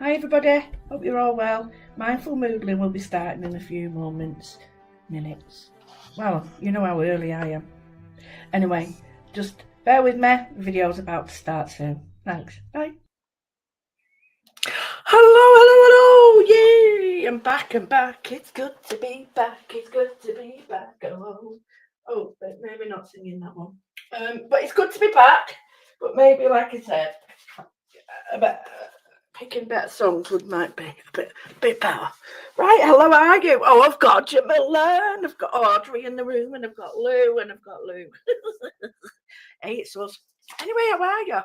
Hi everybody, hope you're all well. Mindful Moodling will be starting in a few minutes. Well, you know how early I am. Anyway, just bear with me, the video's about to start soon. Thanks, bye. Hello, yay! I'm back, it's good to be back, oh, but maybe not singing that one. But it's good to be back, but maybe, like I said, picking better songs might be a bit better. Right, hello, how are you? Oh, I've got Jamila, and I've got Audrey in the room, and I've got Lou, Hey, it's us. Anyway, how are you?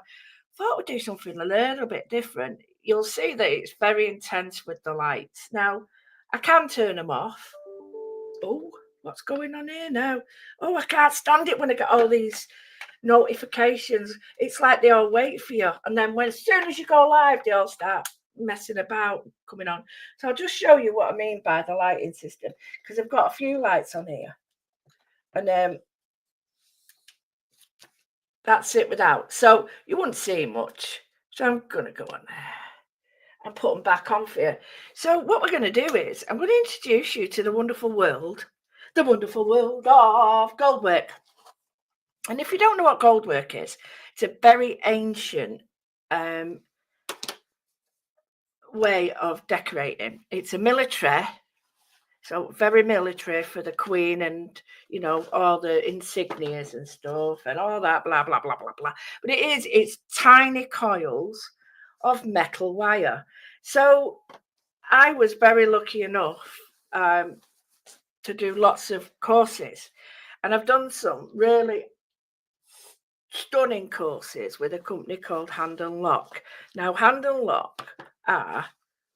Thought we'd do something a little bit different. You'll see that it's very intense with the lights. Now, I can turn them off. Oh, what's going on here now? Oh, I can't stand it when I get all these notifications. It's like they all wait for you, and then as soon as you go live, they all start messing about, coming on. So I'll just show you what I mean by the lighting system, because I've got a few lights on here, and that's it without, so you wouldn't see much. So I'm gonna go on there and put them back on for you. So what we're going to do is I'm going to introduce you to the wonderful world of Goldwork. And if you don't know what Goldwork is, it's a very ancient way of decorating. It's a military, so very military for the Queen, and you know, all the insignias and stuff and all that, blah blah blah blah blah. But it's tiny coils of metal wire. So I was very lucky enough to do lots of courses, and I've done some really stunning courses with a company called Hand and Lock. Now, Hand and Lock are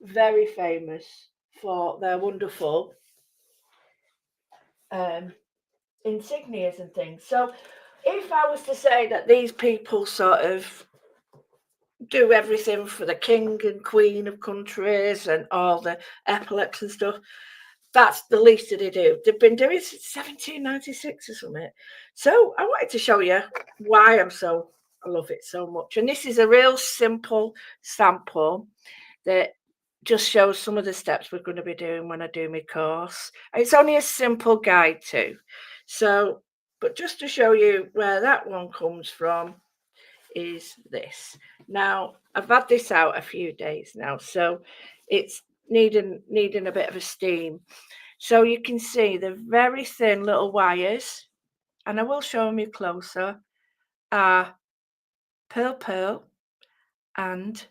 very famous for their wonderful insignias and things. So if I was to say that these people sort of do everything for the king and queen of countries and all the epaulets and stuff, that's the least that they do. They've been doing it since 1796 or something. So I wanted to show you why I love it so much. And this is a real simple sample that just shows some of the steps we're going to be doing when I do my course. It's only a simple guide too. So, but just to show you where that one comes from is this. Now, I've had this out a few days now, so it's needing a bit of a steam. So you can see the very thin little wires, and I will show them you closer, are pearl and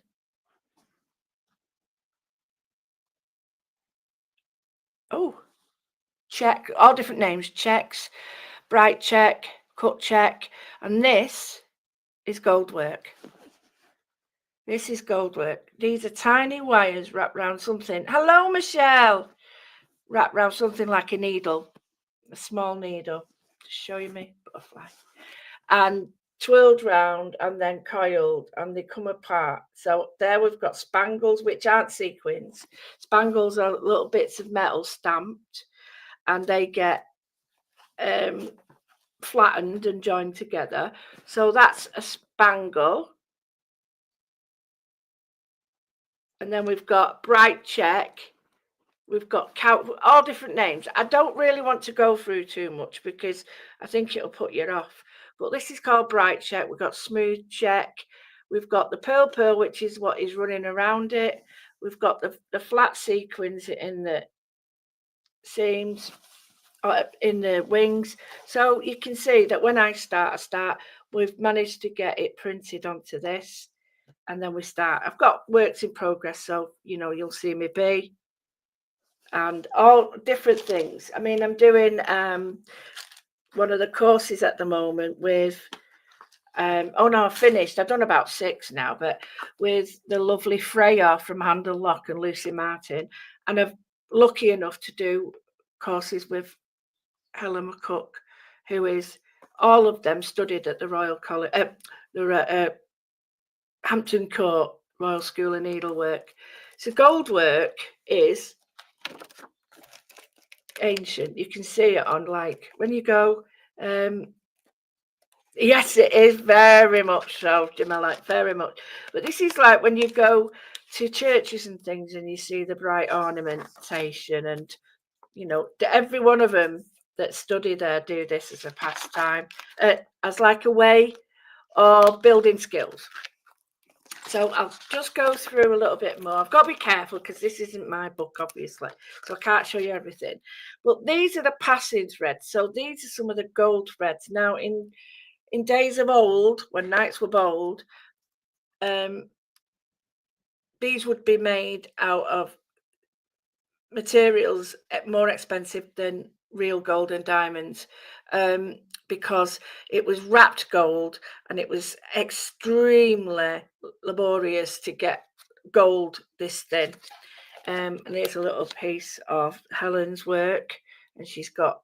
check, all different names, checks, bright check, cut check, and this is Goldwork. This is Goldwork. These are tiny wires wrapped around something. Hello, Michelle. Wrapped around something like a needle, a small needle. Just show you me butterfly. And twirled round and then coiled, and they come apart. So there we've got spangles, which aren't sequins. Spangles are little bits of metal stamped, and they get flattened and joined together. So that's a spangle. And then we've got bright check. We've got all different names. I don't really want to go through too much because I think it'll put you off. But this is called bright check. We've got smooth check. We've got the pearl, which is what is running around it. We've got the flat sequins in the seams, or in the wings. So you can see that when I start, we've managed to get it printed onto this. And then we start. I've got works in progress, so you know you'll see me be, and all different things. I mean, I'm doing one of the courses at the moment with oh no, I've finished. I've done about 6 now, but with the lovely Freya from Hand and Lock and Lucy Martin, and I'm lucky enough to do courses with Helen McCook, who is all of them studied at the Royal College, Hampton Court Royal School of Needlework. So Goldwork is ancient. You can see it on, like, when you go, yes, it is very much so, Jamila, very much. But this is like when you go to churches and things and you see the bright ornamentation, and you know, every one of them that study there do this as a pastime, as like a way of building skills. So I'll just go through a little bit more. I've got to be careful because this isn't my book, obviously, so I can't show you everything. But these are the passing threads. So these are some of the gold threads. Now, in days of old, when knights were bold, these would be made out of materials more expensive than real gold and diamonds, because it was wrapped gold and it was extremely laborious to get gold this thin. And here's a little piece of Helen's work, and she's got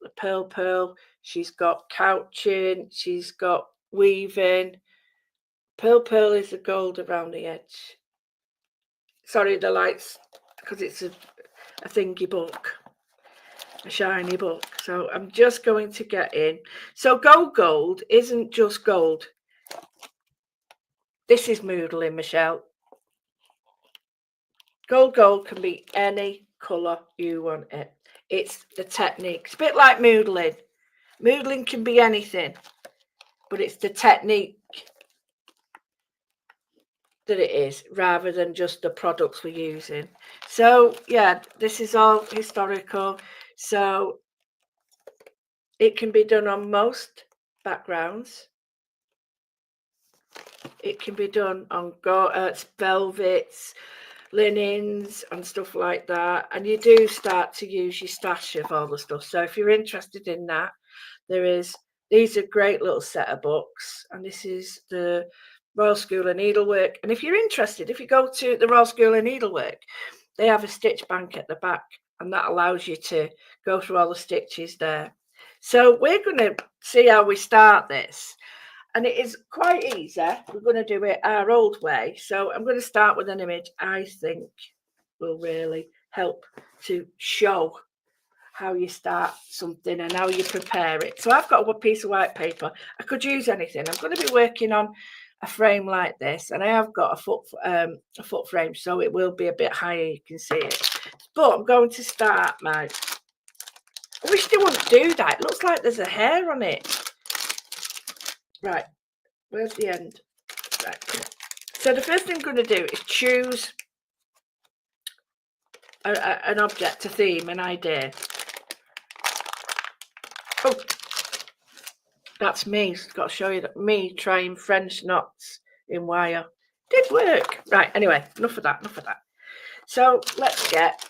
the pearl, she's got couching, she's got weaving. Pearl is the gold around the edge. Sorry, the lights, because it's a thingy book, a shiny book. So I'm just going to get in. So gold isn't just gold. This is moodling, Michelle. Gold can be any colour you want it. It's the technique. It's a bit like moodling. Moodling can be anything, but it's the technique that it is, rather than just the products we're using. So yeah, this is all historical. So it can be done on most backgrounds. It can be done on velvets, linens and stuff like that, and you do start to use your stash of all the stuff. So if you're interested in that, these are great little set of books, and this is the Royal School of Needlework. And if you're interested, if you go to the Royal School of Needlework, they have a stitch bank at the back, and that allows you to go through all the stitches there. So we're going to see how we start this. And it is quite easy. We're going to do it our old way. So I'm going to start with an image I think will really help to show how you start something and how you prepare it. So I've got a piece of white paper. I could use anything. I'm going to be working on a frame like this, and I have got a foot frame, so it will be a bit higher. You can see it. But I'm going to start I wish they wouldn't do that. It looks like there's a hair on it. Right, where's the end? Right. So the first thing I'm going to do is choose an object, a theme, an idea. Oh, that's me. Got to show you that me trying French knots in wire. Did work. Right, anyway, enough of that. So let's get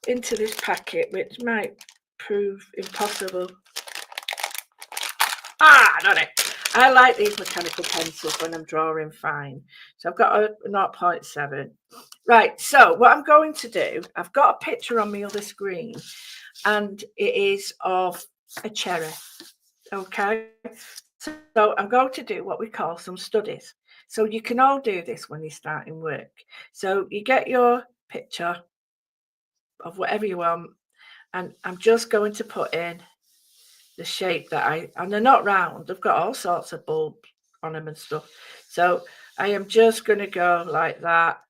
into this packet, which might prove impossible. Got it. I like these mechanical pencils when I'm drawing fine. So I've got a 0.7. Right, so what I'm going to do, I've got a picture on my other screen, and it is of a cherry. Okay, so I'm going to do what we call some studies. So you can all do this when you're starting work. So you get your picture of whatever you want, and I'm just going to put in the shape that and they're not round, they've got all sorts of bulbs on them and stuff. So I am just going to go like that,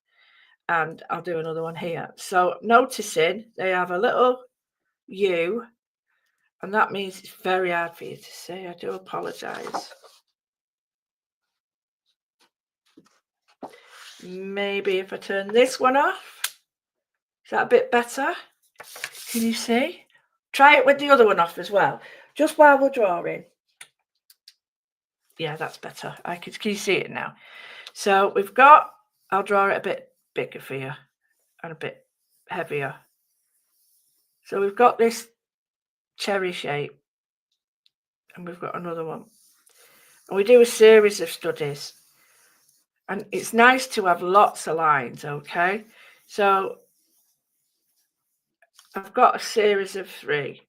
and I'll do another one here. So noticing they have a little U, and that means it's very hard for you to see. I do apologize. Maybe if I turn this one off, is that a bit better? Can you see? Try it with the other one off as well, just while we're drawing. Yeah, that's better. Can you see it now? So we've got, I'll draw it a bit bigger for you and a bit heavier. So we've got this cherry shape, and we've got another one. And we do a series of studies. And it's nice to have lots of lines, okay? So I've got a series of 3.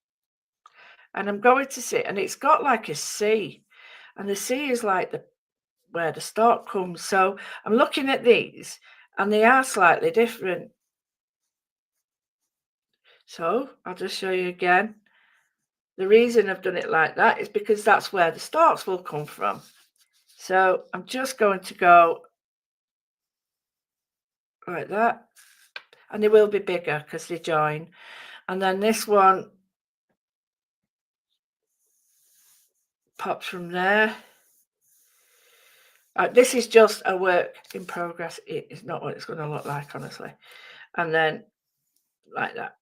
And I'm going to see, and it's got like a C. And the C is like where the stalk comes. So I'm looking at these, and they are slightly different. So I'll just show you again. The reason I've done it like that is because that's where the stalks will come from. So I'm just going to go like that. And they will be bigger because they join. And then this one pops from there. This is just a work in progress. It is not what it's going to look like, honestly. And then like that.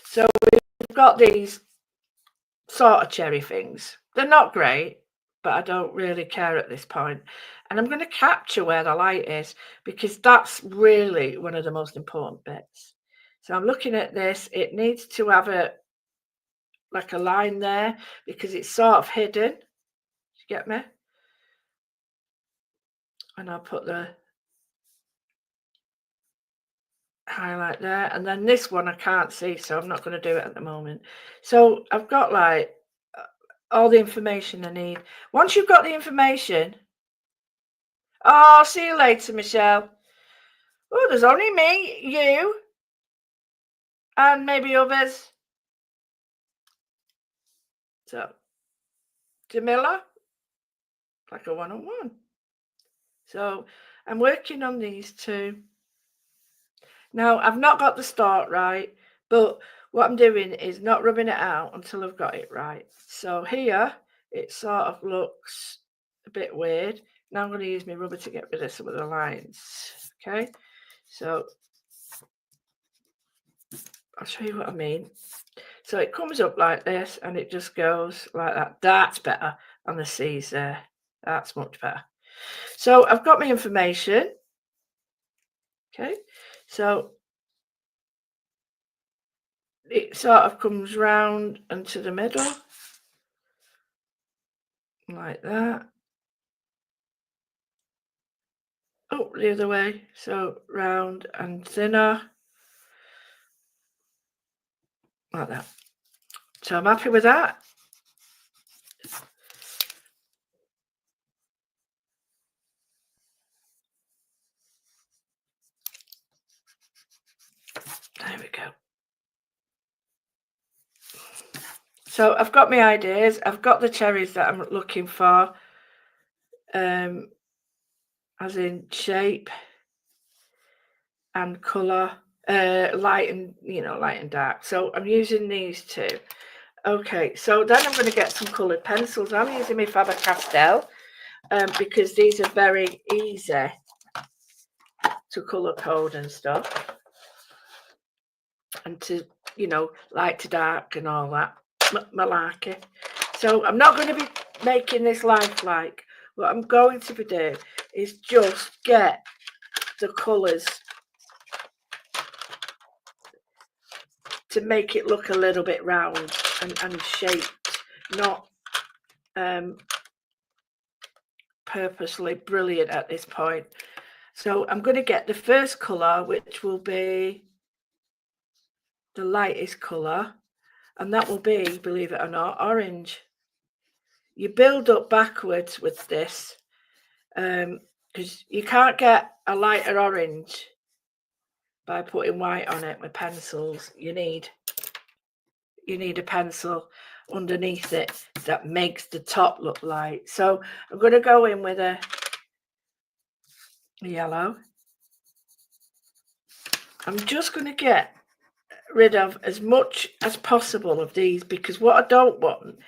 So we've got these sort of cherry things. They're not great, but I don't really care at this point. And I'm going to capture where the light is because that's really one of the most important bits. So I'm looking at this. It needs to have like a line there because it's sort of hidden. You get me? And I'll put the highlight there. And then this one I can't see, so I'm not going to do it at the moment. So I've got like all the information I need. Once you've got the information, oh, see you later, Michelle. Oh, there's only me, you, and maybe others. So, Jamila, like a one-on-one. So, I'm working on these two. Now, I've not got the start right, but what I'm doing is not rubbing it out until I've got it right. So here, it sort of looks a bit weird. Now I'm going to use my rubber to get rid of some of the lines. Okay, so I'll show you what I mean. So it comes up like this and it just goes like that. That's better. And the C's there. That's much better. So I've got my information. Okay, so it sort of comes round and to the middle like that. Oh, the other way. So round and thinner like that. So I'm happy with that. There we go. So I've got my ideas. I've got the cherries that I'm looking for, as in shape and colour, light and dark. So I'm using these two. Okay, so then I'm going to get some coloured pencils. I'm using my Faber-Castell because these are very easy to colour code and stuff, and to, light to dark and all that malarkey. So I'm not going to be making this lifelike. What I'm going to be doing is just get the colours to make it look a little bit round and shaped, not purposely brilliant at this point. So I'm going to get the first colour, which will be the lightest colour, and that will be, believe it or not, orange. You build up backwards with this because you can't get a lighter orange by putting white on it with pencils. You need a pencil underneath it that makes the top look light. So I'm going to go in with a yellow. I'm just going to get rid of as much as possible of these because what I don't want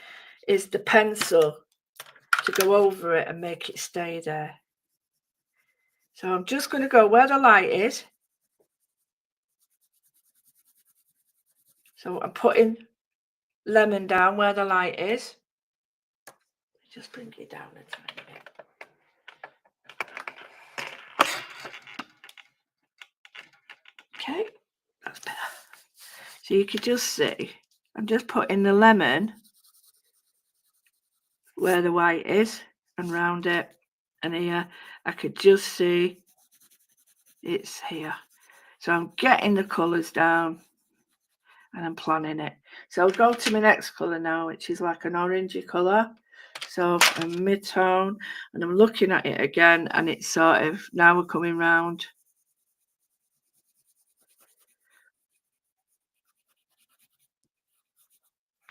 is the pencil to go over it and make it stay there. So I'm just going to go where the light is. So I'm putting lemon down where the light is. Just bring it down a tiny bit. Okay, that's better. So you can just see, I'm just putting the lemon where the white is and round it. And here, I could just see it's here. So I'm getting the colours down and I'm planning it. So I'll go to my next colour now, which is like an orangey colour. So a mid-tone, and I'm looking at it again, and it's sort of, now we're coming round.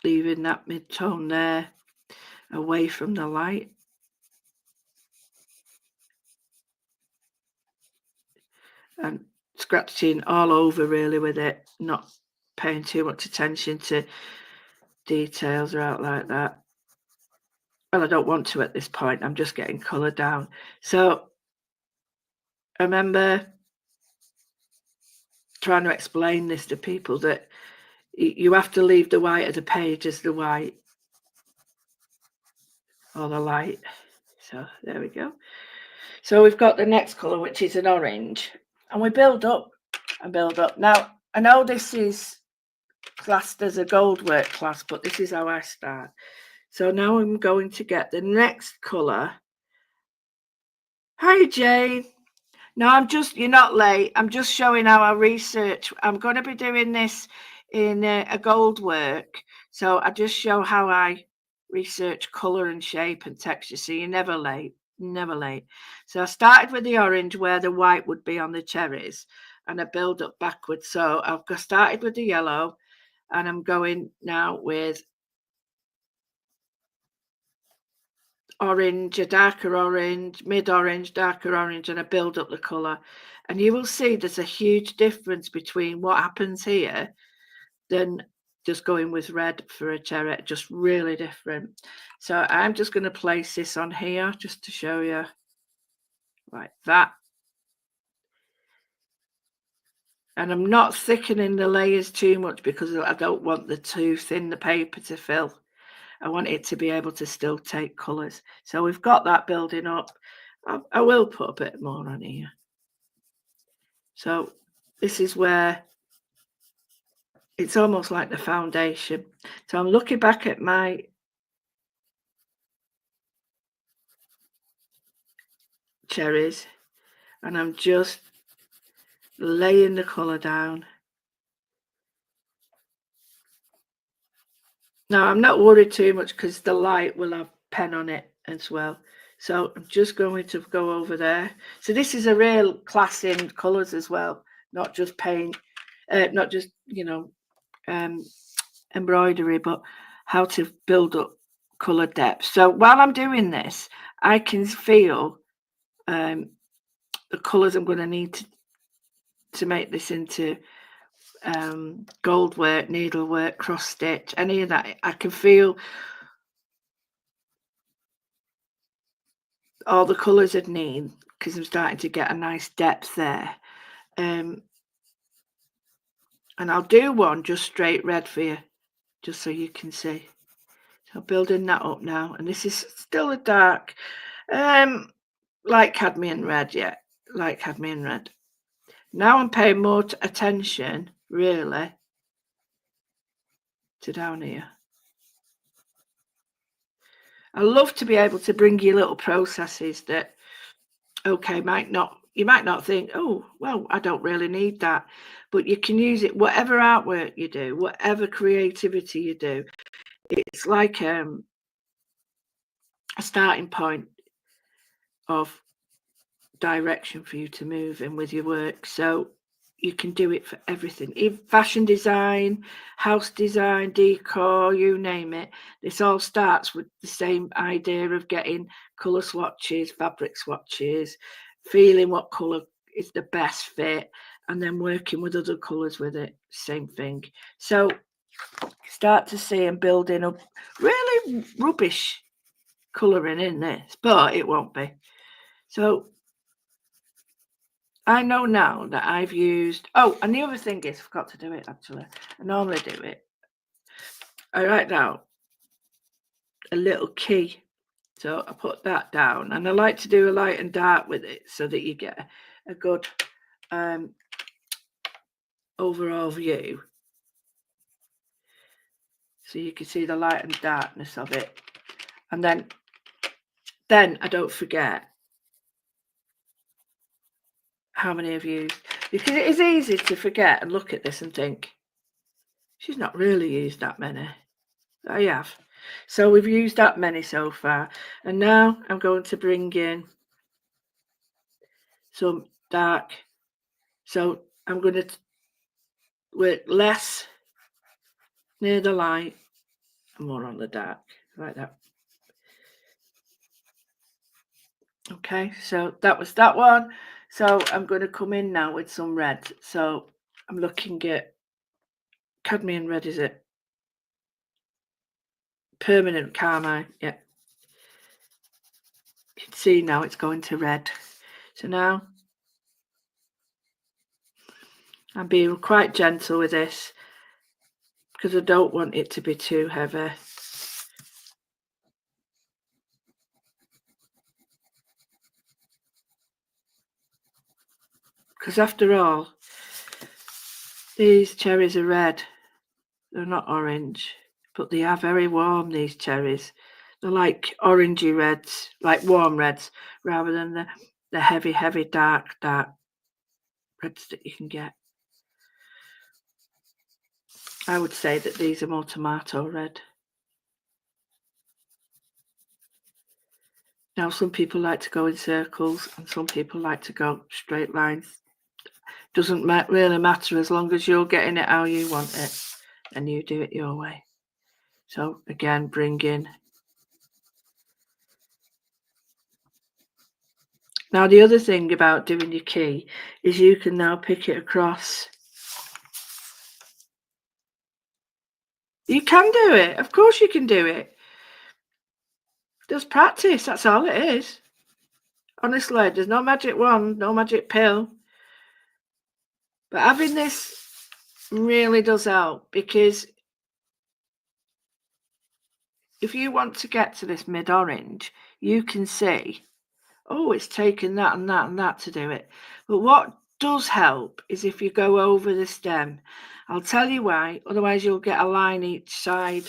Leaving that mid-tone there, away from the light. and scratching all over really with it, not paying too much attention to details or out like that. Well, I don't want to at this point. I'm just getting colour down. So I remember trying to explain this to people that you have to leave the white of the page as the white or the light. So there we go. So we've got the next colour, which is an orange, and we build up and build up. Now, I know this is classed as a Goldwork class, but this is how I start. So now I'm going to get the next colour. Hi, Jane. No, you're not late. I'm just showing how I research. I'm going to be doing this in a Goldwork. So I just show how I research colour and shape and texture. So you're never late, never late. So I started with the orange where the white would be on the cherries, and I build up backwards. So I've started with the yellow, and I'm going now with orange, a darker orange, mid-orange, darker orange, and I build up the colour. And you will see there's a huge difference between what happens here than just going with red for a cherry, just really different. So I'm just going to place this on here just to show you like that. And I'm not thickening the layers too much because I don't want the too thin the paper to fill. I want it to be able to still take colours. So we've got that building up. I will put a bit more on here. So this is where it's almost like the foundation. So I'm looking back at my cherries and I'm just laying the colour down. Now I'm not worried too much because the light will have pen on it as well. So I'm just going to go over there. So this is a real class in colours as well, not just paint, not just, embroidery, but how to build up colour depth. So while I'm doing this, I can feel the colours I'm going to need to make this into Goldwork, needlework, cross stitch, any of that. I can feel all the colours I'd need because I'm starting to get a nice depth there. And I'll do one just straight red for you, just so you can see. So building that up now, and this is still a dark, light cadmium red, yeah, light cadmium red. Now I'm paying more attention, really, to down here. I love to be able to bring you little processes that, okay, you might not think, oh, well, I don't really need that, but you can use it, whatever artwork you do, whatever creativity you do. It's like a starting point of direction for you to move in with your work. So you can do it for everything, even fashion design, house design, decor, you name it. This all starts with the same idea of getting colour swatches, fabric swatches, feeling what colour is the best fit, and then working with other colours with it, same thing. So start to see and building up really rubbish colouring in this, but it won't be. So I know now that I've used, oh, and the other thing is, I forgot to do it actually. I normally do it. I write down a little key. So I put that down and I like to do a light and dark with it so that you get a good overall view. So you can see the light and darkness of it. And then I don't forget how many I've used. Because it is easy to forget and look at this and think, she's not really used that many. I have. So we've used that many so far. And now I'm going to bring in some dark. So I'm going to work less near the light and more on the dark, like that. Okay, so that was that one. So I'm going to come in now with some red. So I'm looking at cadmium red, is it? Permanent carmine, yeah. You can see now it's going to red. So now I'm being quite gentle with this because I don't want it to be too heavy. Because after all, these cherries are red. They're not orange, but they are very warm, these cherries. They're like orangey reds, like warm reds, rather than the heavy, heavy, dark reds that you can get. I would say that these are more tomato red. Now, some people like to go in circles and some people like to go straight lines. Doesn't really matter as long as you're getting it how you want it and you do it your way. So again, bring in. Now, the other thing about doing your key is you can now pick it across. You can do it. Of course you can do it. Just practice. That's all it is. Honestly, there's no magic wand, no magic pill. But having this really does help, because if you want to get to this mid-orange, you can see, oh, it's taken that and that and that to do it. But what does help is if you go over the stem. I'll tell you why, otherwise you'll get a line each side.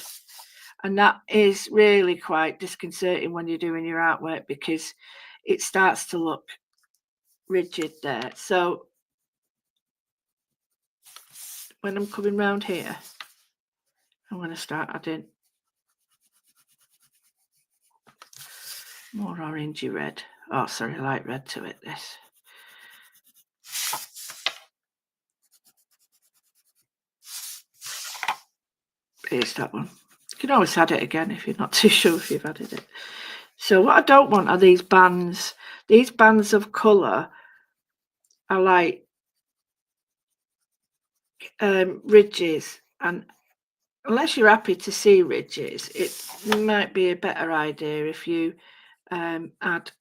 And that is really quite disconcerting when you're doing your artwork, because it starts to look rigid there. So when I'm coming round here, I'm going to start adding more orangey red. Oh, sorry, light red to it, this. Here's that one. You can always add it again if you're not too sure if you've added it. So what I don't want are these bands. These bands of colour are like ridges, and unless you're happy to see ridges, it might be a better idea if you add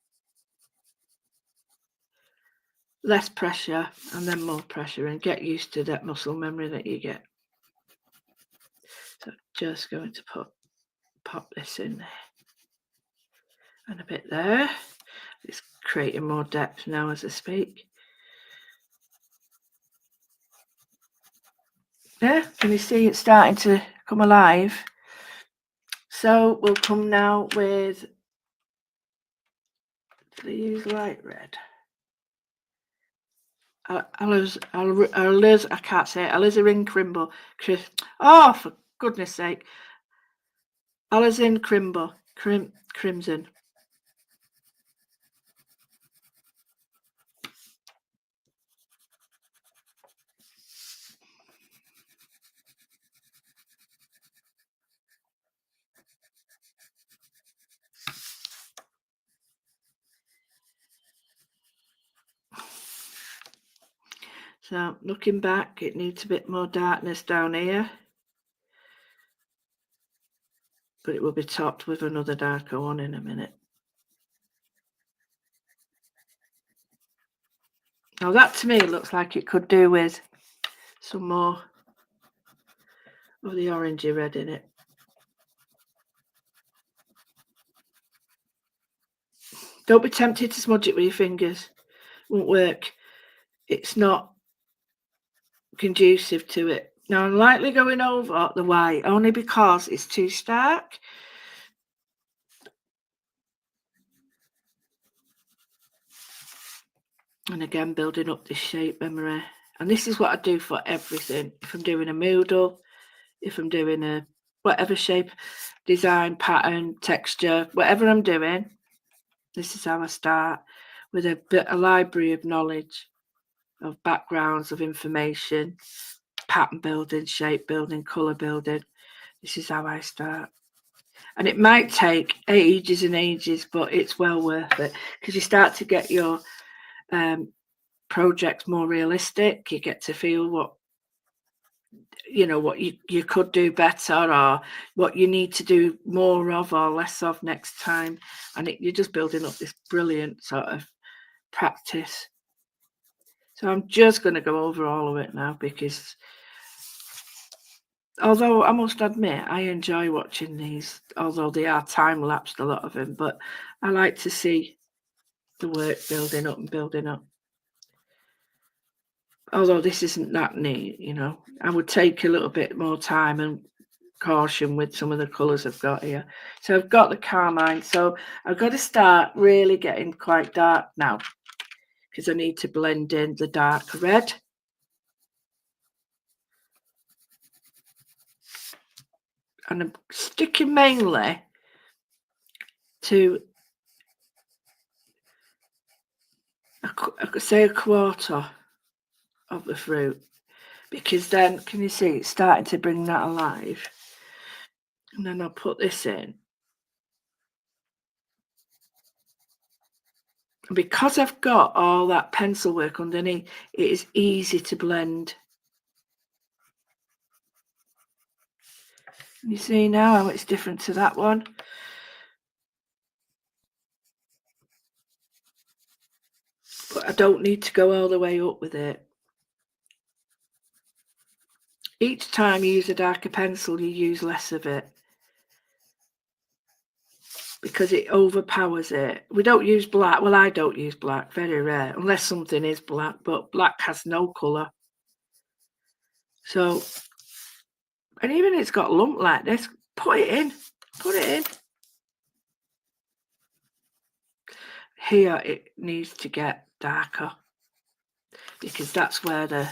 less pressure and then more pressure and get used to that muscle memory that you get. So just going to pop this in there and a bit there. It's creating more depth now as I speak. Yeah, can you see it's starting to come alive? So we'll come now with, do they use light red? I can't say it. Alizarin Crimble. Oh, for goodness sake. Alizarin Crimble. Crimson. So looking back, it needs a bit more darkness down here, but it will be topped with another darker one in a minute. Now that to me looks like it could do with some more of the orangey red in it. Don't be tempted to smudge it with your fingers. It won't work. It's not conducive to it. Now I'm lightly going over the white only because it's too stark. And again, building up this shape memory. And this is what I do for everything. If I'm doing a moodle, if I'm doing a whatever shape, design, pattern, texture, whatever I'm doing, this is how I start, with a library of knowledge, of backgrounds, of information, pattern building, shape building, colour building. This is how I start. And it might take ages and ages, but it's well worth it, because you start to get your projects more realistic. You get to feel what what you could do better, or what you need to do more of or less of next time, and you're just building up this brilliant sort of practice. So I'm just going to go over all of it now, because although I must admit I enjoy watching these, although they are time-lapsed, a lot of them, but I like to see the work building up and building up. Although this isn't that neat, I would take a little bit more time and caution with some of the colours I've got here. So I've got the carmine, so I've got to start really getting quite dark now, because I need to blend in the dark red. And I'm sticking mainly to I could say a quarter of the fruit, because then, can you see, it's starting to bring that alive. And then I'll put this in. And because I've got all that pencil work underneath, it is easy to blend. You see now how it's different to that one? But I don't need to go all the way up with it. Each time you use a darker pencil, you use less of it, because it overpowers it. We don't use black. Well, I don't use black, very rare, unless something is black, but black has no colour. So, and even it's got a lump like this, put it in. Here it needs to get darker, because that's where the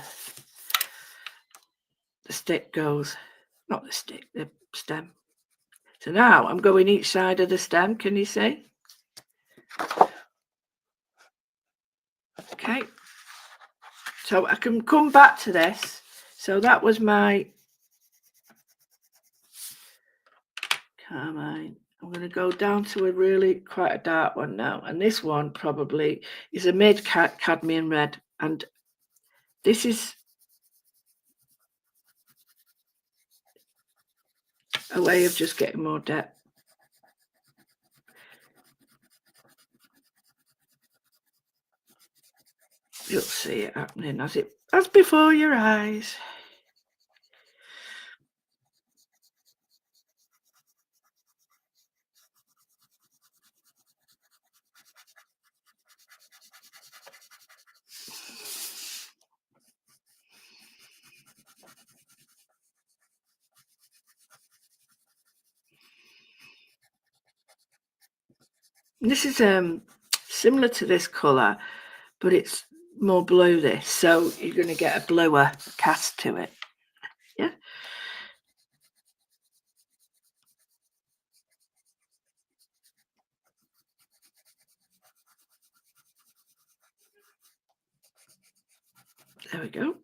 stick goes. Not the stick, the stem. So now I'm going each side of the stem, can you see? Okay. So I can come back to this. So that was my carmine. I'm going to go down to a really quite a dark one now. And this one probably is a mid-cadmium red. And this is a way of just getting more depth. You'll see it happening as before your eyes. This is similar to this colour, but it's more blue, this, so you're going to get a bluer cast to it. Yeah. There we go.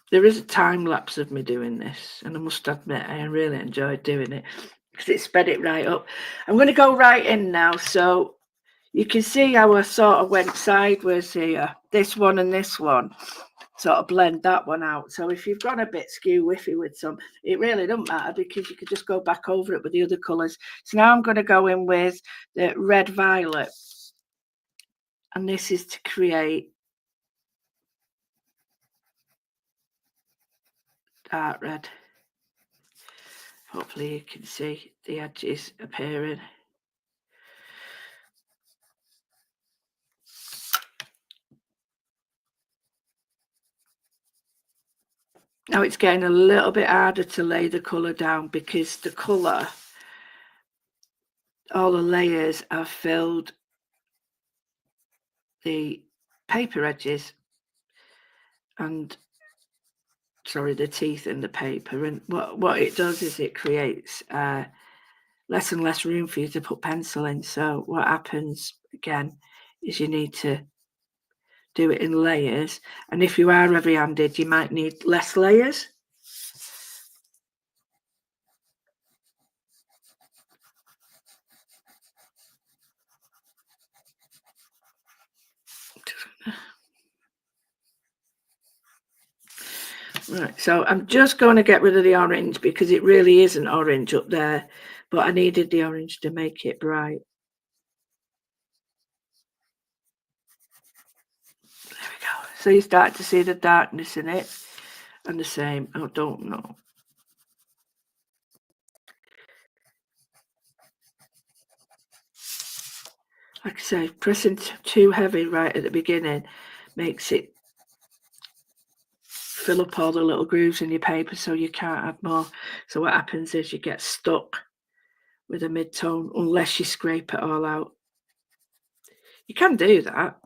There is a time lapse of me doing this, and I must admit I really enjoyed doing it, because it sped it right up. I'm going to go right in now, so you can see how I sort of went sideways here. This one and this one sort of blend that one out. So if you've gone a bit skew-whiffy with some, it really doesn't matter, because you could just go back over it with the other colours. So now I'm going to go in with the red violet, and this is to create dark red. Hopefully you can see the edges appearing. Now it's getting a little bit harder to lay the colour down, because the colour, all the layers have filled the paper edges, and the teeth in the paper, and what it does is it creates less and less room for you to put pencil in. So what happens again is you need to do it in layers, and if you are heavy-handed, you might need less layers. Right, so I'm just going to get rid of the orange because it really isn't orange up there, but I needed the orange to make it bright. There we go. So you start to see the darkness in it, and the same. I don't know. Like I say, pressing too heavy right at the beginning makes it fill up all the little grooves in your paper, so you can't add more. So what happens is you get stuck with a mid-tone unless you scrape it all out. You can do that,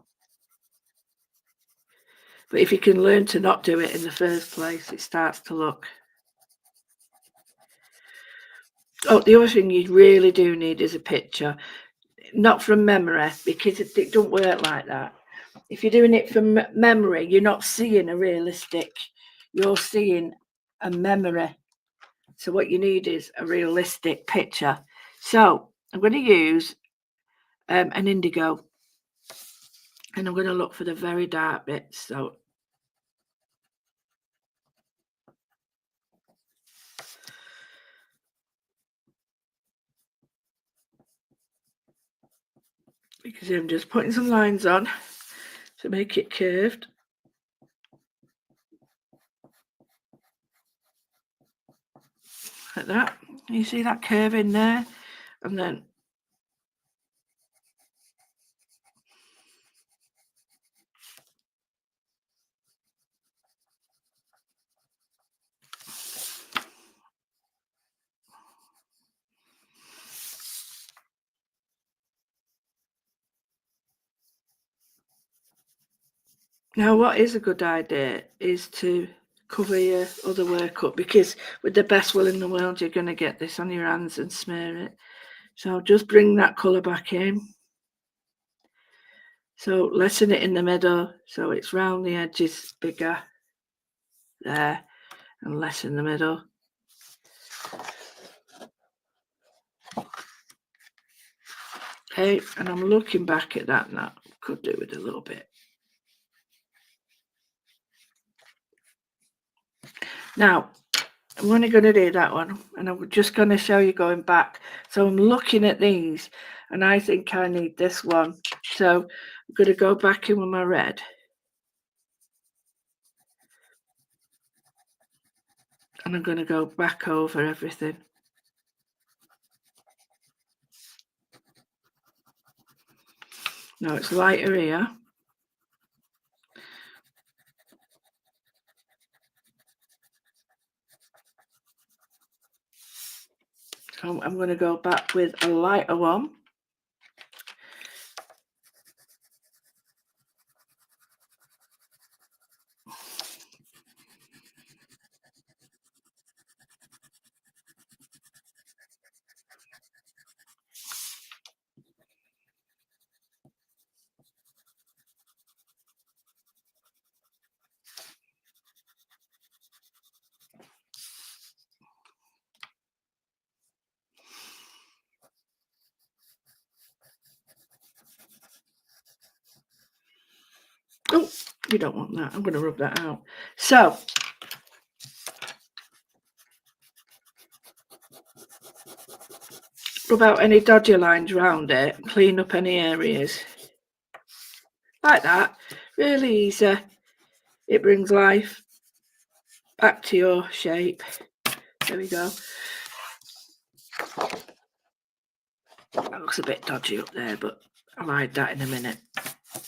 but if you can learn to not do it in the first place, it starts to look. Oh, the other thing you really do need is a picture, not from memory, because it don't work like that. If you're doing it from memory, you're not seeing a realistic, you're seeing a memory. So what you need is a realistic picture. So I'm going to use an indigo, and I'm going to look for the very dark bits. So because I'm just putting some lines on to make it curved. Like that. You see that curve in there? And then now what is a good idea is to cover your other work up, because with the best will in the world you're going to get this on your hands and smear it. So just bring that colour back in. So lessen it in the middle so it's round the edges bigger there, and less in the middle. Okay, and I'm looking back at that now. Could do with a little bit. Now, I'm only going to do that one, and I'm just going to show you going back. So I'm looking at these, and I think I need this one. So I'm going to go back in with my red. And I'm going to go back over everything. Now it's lighter here. So I'm going to go back with a lighter one. Oh, you don't want that. I'm going to rub that out. So rub out any dodgy lines around it, clean up any areas. Like that. Really easy. It brings life back to your shape. There we go. That looks a bit dodgy up there, but I'll hide that in a minute.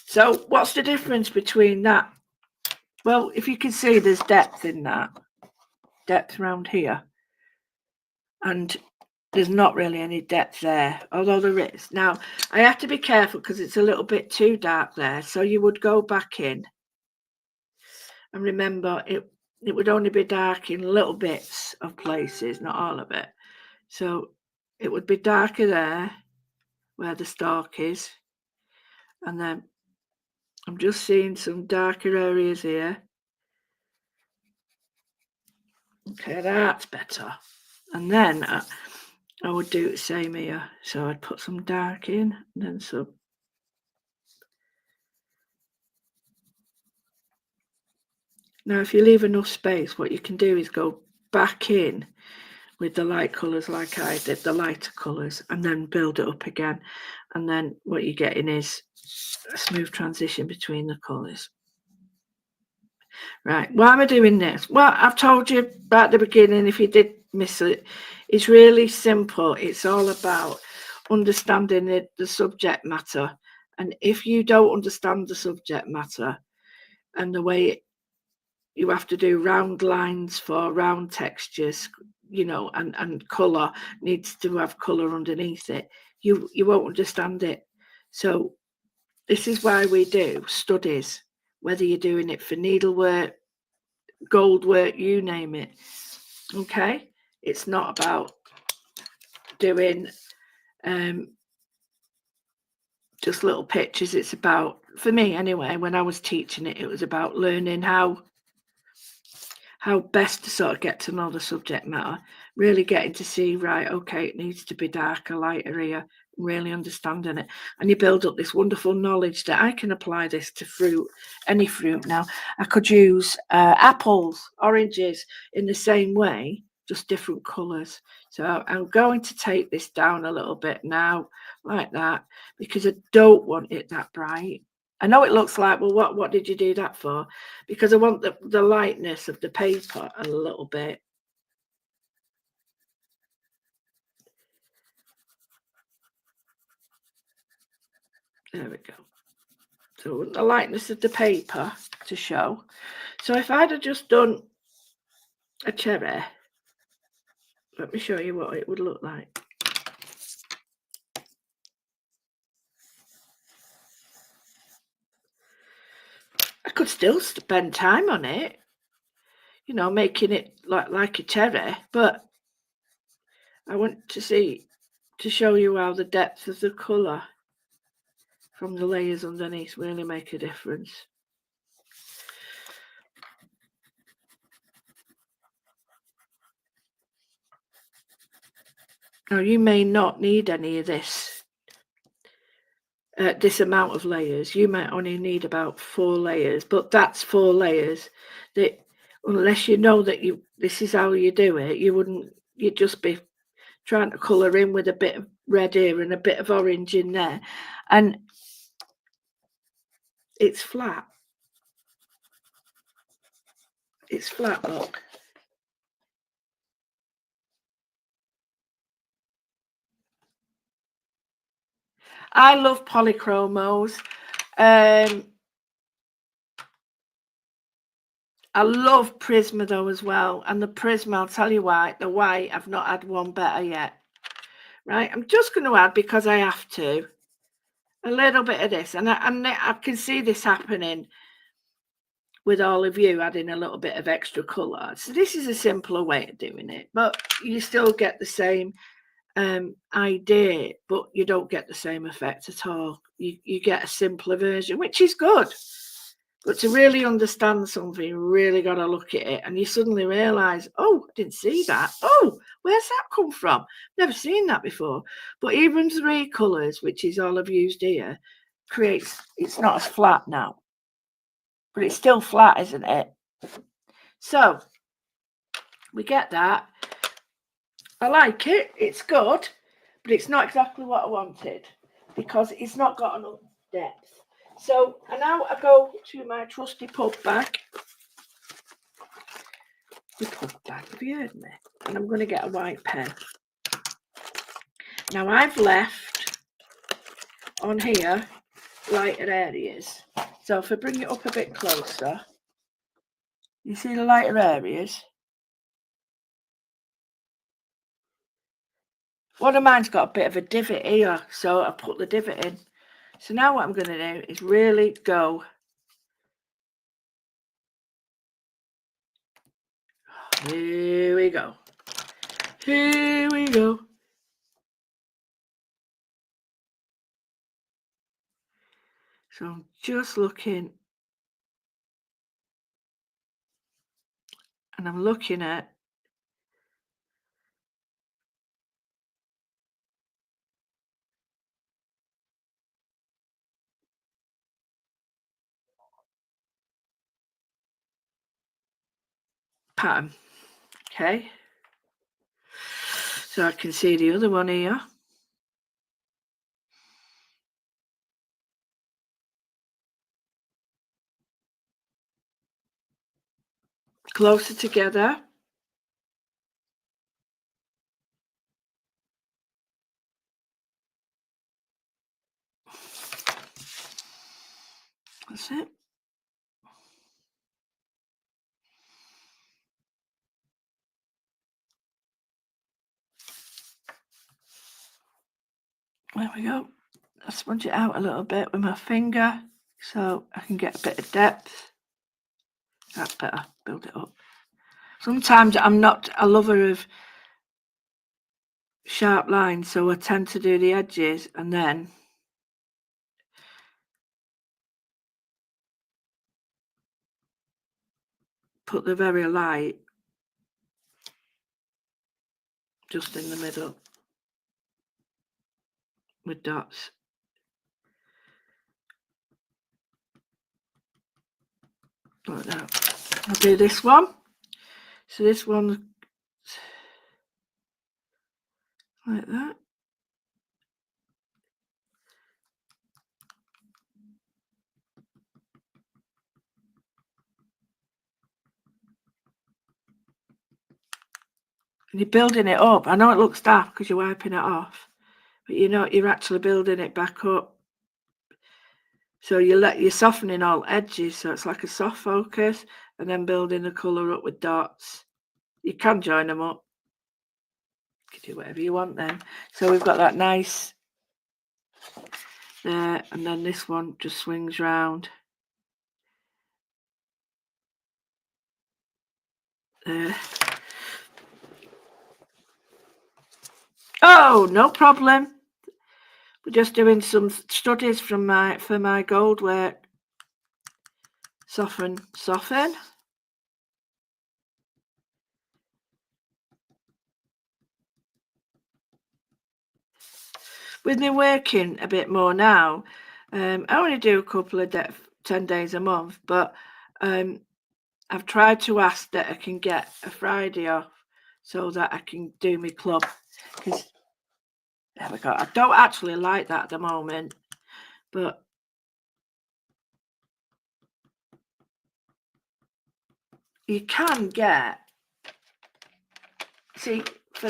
So what's the difference between that? Well, if you can see, there's depth in that. Depth around here. And there's not really any depth there, although there is. Now, I have to be careful because it's a little bit too dark there. So you would go back in. And remember, it would only be dark in little bits of places, not all of it. So it would be darker there where the stalk is. And then I'm just seeing some darker areas here. Okay, that's better. And then I would do the same here. So I'd put some dark in, and then some. Now, if you leave enough space, what you can do is go back in with the light colours like I did, the lighter colours, and then build it up again. And then what you're getting is a smooth transition between the colours. Right, why am I doing this? Well, I've told you at the beginning, if you did miss it, it's really simple. It's all about understanding the subject matter. And if you don't understand the subject matter and the way you have to do round lines for round textures, you know, and colour needs to have colour underneath it, you won't understand it. So this is why we do studies, whether you're doing it for needlework, gold work, you name it. Okay, it's not about doing just little pictures. It's about, for me anyway, when I was teaching it, it was about learning how best to sort of get to know the subject matter, really getting to see, right, okay, it needs to be darker, lighter here, really understanding it. And you build up this wonderful knowledge that I can apply this to fruit, any fruit now. I could use apples, oranges in the same way, just different colours. So I'm going to take this down a little bit now, like that, because I don't want it that bright. I know it looks like, well, what did you do that for? Because I want the lightness of the paper a little bit. There we go. So the lightness of the paper to show. So if I'd have just done a cherry, let me show you what it would look like. I could still spend time on it, you know, making it like a cherry, but I want to show you how the depth of the colour from the layers underneath really make a difference. Now you may not need any of this amount of layers. You might only need about 4 layers, but that's 4 layers that, unless you know that this is how you do it, you'd just be trying to colour in with a bit of red here and a bit of orange in there, and it's flat. It's flat, look. I love polychromos. I love Prisma though as well, and the Prisma, I'll tell you why, the white, I've not had one better yet. Right, I'm just going to add, because I have to, a little bit of this, and I can see this happening with all of you, adding a little bit of extra colour. So this is a simpler way of doing it, but you still get the same idea, but you don't get the same effect at all. You get a simpler version, which is good. But to really understand something, you really got to look at it, and you suddenly realise, oh, I didn't see that. Oh, where's that come from? Never seen that before. But even 3 colours, which is all I've used here, it's not as flat now. But it's still flat, isn't it? So we get that. I like it. It's good, but it's not exactly what I wanted, because it's not got enough depth. So, and now I go to my trusty pub bag. The pub bag, have you heard me? And I'm going to get a white pen. Now I've left on here lighter areas. So if I bring it up a bit closer, you see the lighter areas? One of mine's got a bit of a divot here, so I put the divot in. So now what I'm going to do is really go. Here we go. Here we go. So I'm just looking, and I'm looking at pattern. Okay, so I can see the other one here. Closer together. That's it. There we go. I smudge it out a little bit with my finger so I can get a bit of depth. That's better. Build it up. Sometimes I'm not a lover of sharp lines, so I tend to do the edges and then put the very light just in the middle with dots. Like that. I'll do this one. So this one like that. And you're building it up. I know it looks daft because you're wiping it off, but you know you're actually building it back up. So you're softening all edges, so it's like a soft focus, and then building the colour up with dots. You can join them up. You can do whatever you want then. So we've got that nice there, and then this one just swings round. There. Oh, no problem. We're just doing some studies for my Goldwork. Soften. With me working a bit more now, I only do a couple of 10 days a month, but I've tried to ask that I can get a Friday off so that I can do my club. Because there we go. I don't actually like that at the moment, but you can get. See, for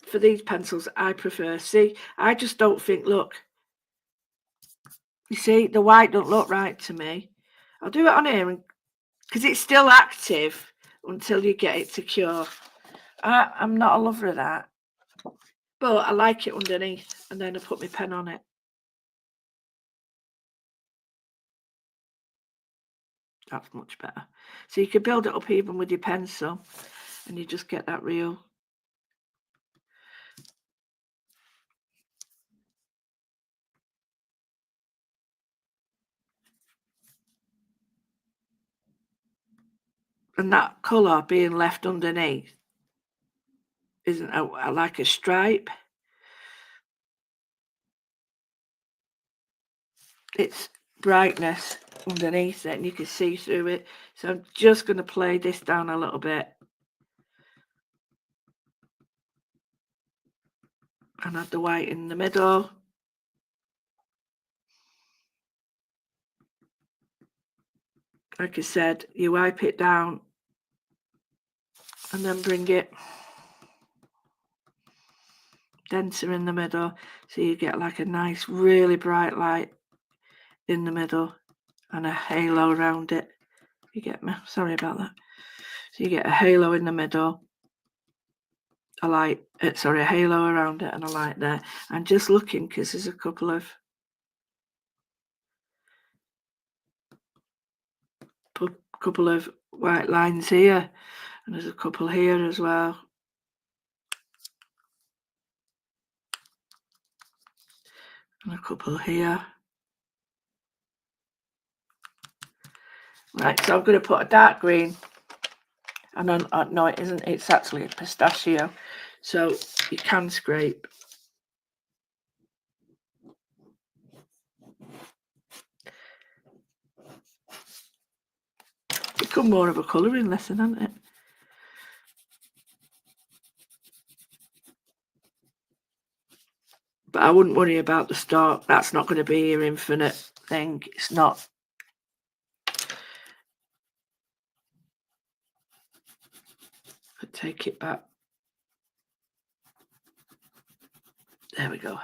for these pencils, I prefer. See, I just don't think. Look, you see, the white don't look right to me. I'll do it on here because it's still active until you get it to cure. I'm not a lover of that, but I like it underneath, and then I put my pen on it. That's much better. So you can build it up even with your pencil, and you just get that real. And that colour being left underneath isn't like a stripe. It's brightness underneath it, and you can see through it. So I'm just going to play this down a little bit and add the white in the middle. Like I said, you wipe it down and then bring it denser in the middle, so you get like a nice really bright light in the middle and a halo around it. You get me? Sorry about that. So you get a halo in the middle, a light, sorry, a halo around it and a light there. I'm just looking because there's a couple of white lines here, and there's a couple here as well. And a couple here. Right, so I'm going to put a dark green. And no, it isn't. It's actually a pistachio. So you can scrape. Become more of a colouring lesson, hasn't it? But I wouldn't worry about the stock. That's not going to be your infinite thing. It's not. I'll take it back. There we go.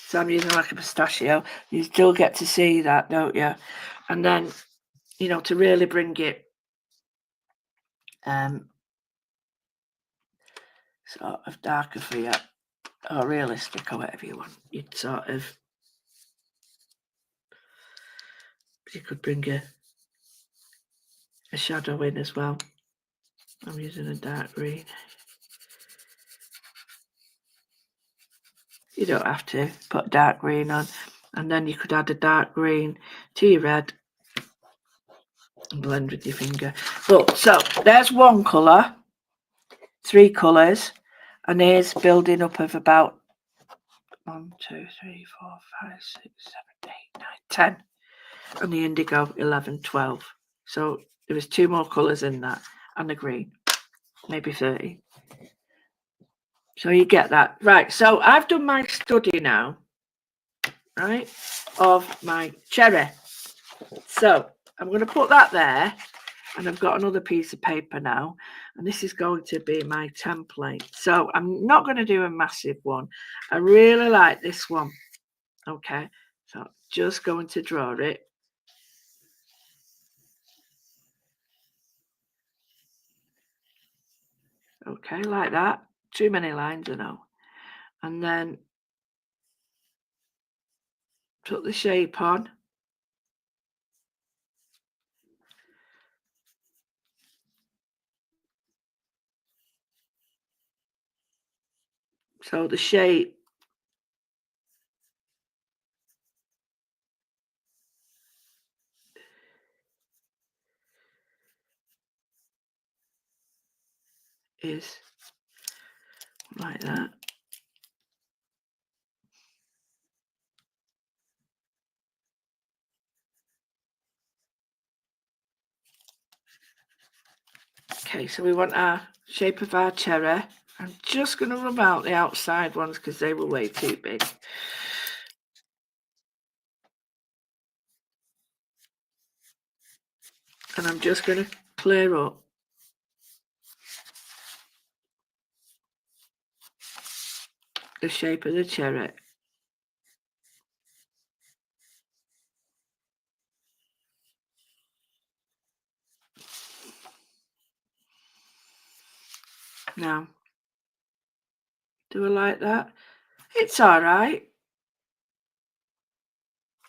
So I'm using like a pistachio. You still get to see that, don't you? And then, you know, to really bring it sort of darker for you, or realistic, or whatever you want, you'd sort of, you could bring a shadow in as well. I'm using a dark green. You don't have to put dark green on, and then you could add a dark green to your red and blend with your finger. But so there's one colour, 3 colours, and here's building up of about 1, 2, 3, 4, 5, 6, 7, 8, 9, 10, and the indigo 11, 12. So there was 2 more colours in that, and the green, maybe 30. So you get that. Right, so I've done my study now, right, of my cherry. So I'm going to put that there, and I've got another piece of paper now, and this is going to be my template. So I'm not going to do a massive one. I really like this one. Okay, so I'm just going to draw it. Okay, like that. Too many lines, I know. And then put the shape on. So the shape is like that. Okay, so we want our shape of our cherry. I'm just going to rub out the outside ones because they were way too big. And I'm just going to clear up the shape of the cherry. Now, do I like that? It's all right.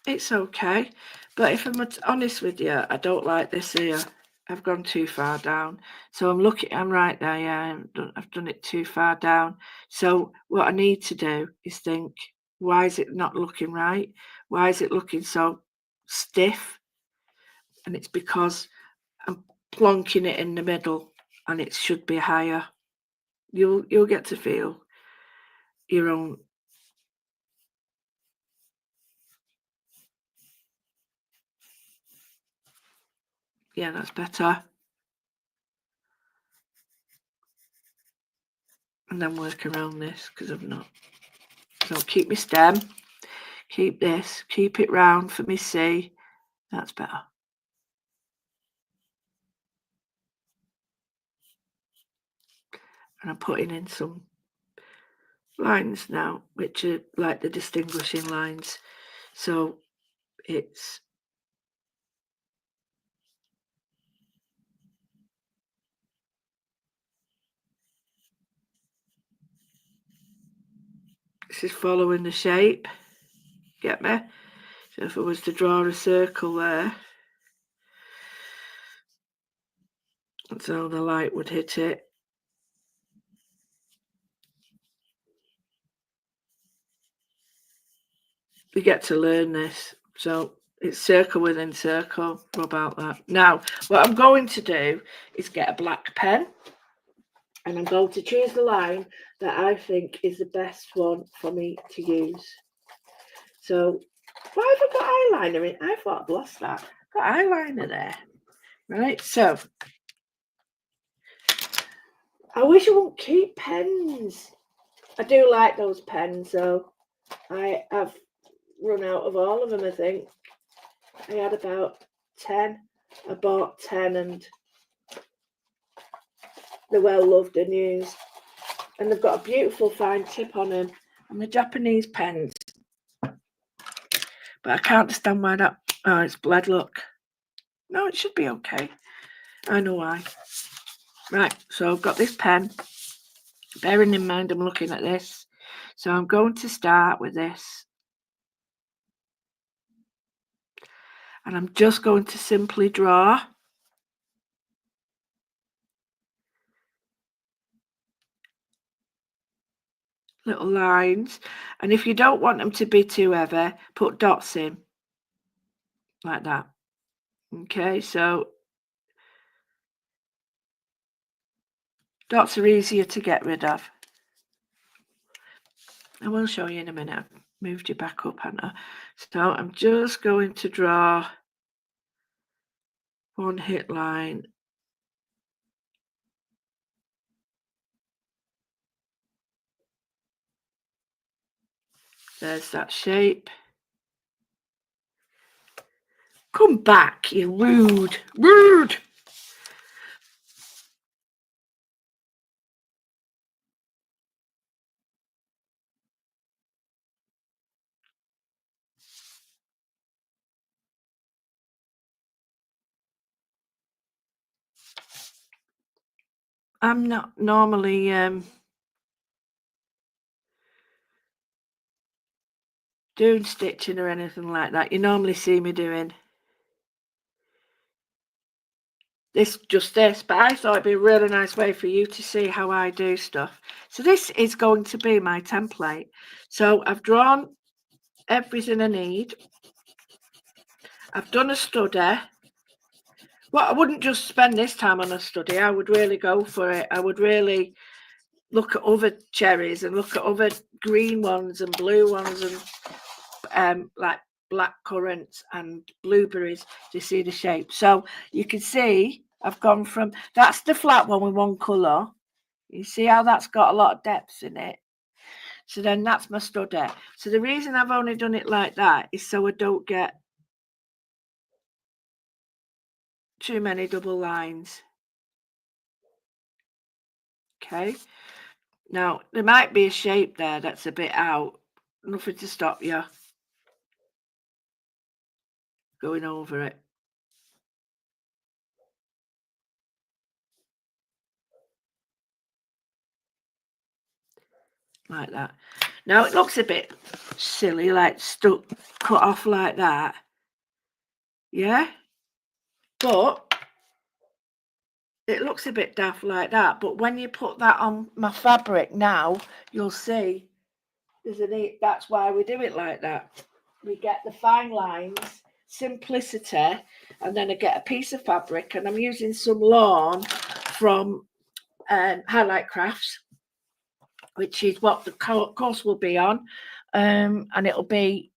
It's okay. But if I'm honest with you, I don't like this here. I've gone too far down. So I'm right there, yeah, I've done it too far down. So what I need to do is think, why is it not looking right? Why is it looking so stiff? And it's because I'm plonking it in the middle, and it should be higher. You'll get to feel your own. Yeah, that's better. And then work around this because I've not. So keep my stem, keep this, keep it round for me C. That's better. And I'm putting in some lines now, which are like the distinguishing lines. So it's this is following the shape. Get me? So if I was to draw a circle there, and so the light would hit it. You get to learn this. So it's circle within circle. What about that? Now, what I'm going to do is get a black pen, and I'm going to choose the line that I think is the best one for me to use. So why have I got eyeliner in? I thought I'd lost that. Got eyeliner there. Right, so I wish I wouldn't keep pens. I do like those pens though. I have run out of all of them, I think. I had about 10. I bought 10 and they're well loved and used. And they've got a beautiful fine tip on them. And the Japanese pens. But I can't understand why that... Oh, it's bled, look. No, it should be okay. I know why. Right, so I've got this pen. Bearing in mind I'm looking at this. So I'm going to start with this. And I'm just going to simply draw little lines. And if you don't want them to be too heavy, put dots in. Like that. Okay, so dots are easier to get rid of. I will show you in a minute. I've moved you back up, Hannah. So I'm just going to draw one hit line. There's that shape. Come back, you rude, rude. I'm not normally doing stitching or anything like that. You normally see me doing this, just this, but I thought it'd be a really nice way for you to see how I do stuff. So this is going to be my template. So I've drawn everything I need. I've done a study. Well, I wouldn't just spend this time on a study. I would really go for it. I would really look at other cherries and look at other green ones and blue ones and like black currants and blueberries to see the shape. So you can see I've gone from, that's the flat one with one colour. You see how that's got a lot of depth in it. So then that's my study. So the reason I've only done it like that is so I don't get too many double lines. Okay. Now, there might be a shape there that's a bit out. Nothing to stop you going over it. Like that. Now, it looks a bit silly, like stuck, cut off like that. Yeah? But it looks a bit daft like that. But when you put that on my fabric now, you'll see there's a neat, that's why we do it like that. We get the fine lines, simplicity, and then I get a piece of fabric, and I'm using some lawn from Highlight Crafts, which is what the course will be on, and it'll be